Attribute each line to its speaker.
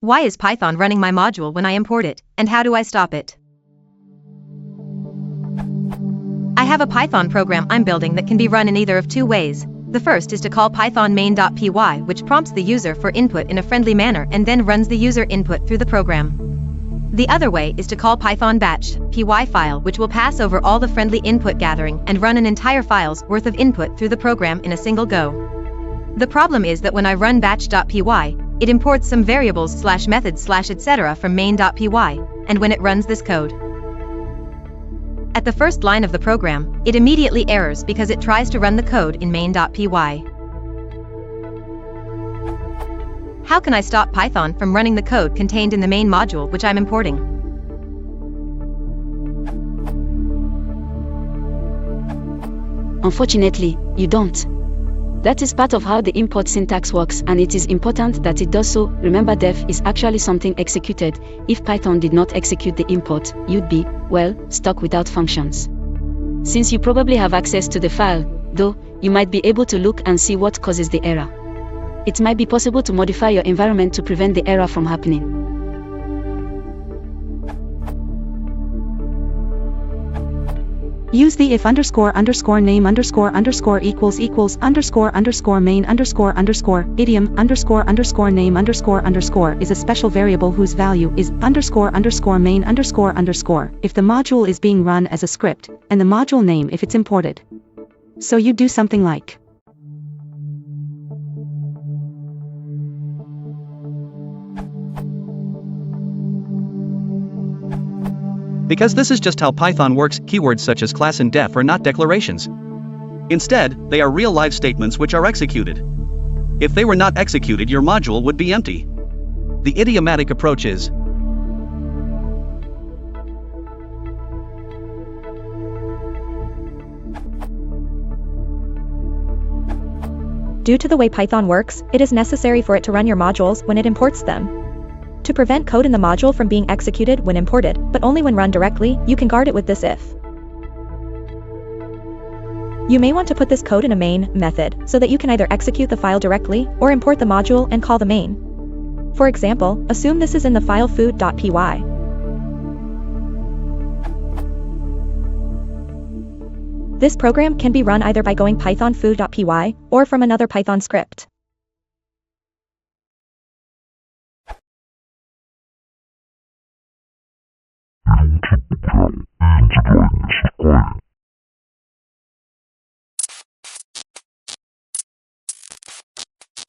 Speaker 1: Why is Python running my module when I import it, and how do I stop it? I have a Python program I'm building that can be run in either of two ways. The first is to call python main.py, which prompts the user for input in a friendly manner and then runs the user input through the program. The other way is to call python batch.py file, which will pass over all the friendly input gathering and run an entire file's worth of input through the program in a single go. The problem is that when I run batch.py, it imports some variables /methods /etc. from main.py, and when it runs this code, at the first line of the program, it immediately errors because it tries to run the code in main.py. How can I stop Python from running the code contained in the main module which I'm importing?
Speaker 2: Unfortunately, you don't. That is part of how the import syntax works, and it is important that it does so. Remember, def is actually something executed. If Python did not execute the import, you'd be, well, stuck without functions. Since you probably have access to the file, though, you might be able to look and see what causes the error. It might be possible to modify your environment to prevent the error from happening.
Speaker 3: Use the if __name _= =_main _idiom _name is a special variable whose value is __main __ if the module is being run as a script, and the module name if it's imported. So you do something like
Speaker 4: Because this is just how Python works, keywords such as class and def are not declarations. Instead, they are real-life statements which are executed. If they were not executed, your module would be empty. The idiomatic approach is
Speaker 5: Due to the way Python works, it is necessary for it to run your modules when it imports them. To prevent code in the module from being executed when imported, but only when run directly, you can guard it with this if. You may want to put this code in a main method, so that you can either execute the file directly, or import the module and call the main. For example, assume this is in the file food.py. This program can be run either by going python food.py, or from another Python script.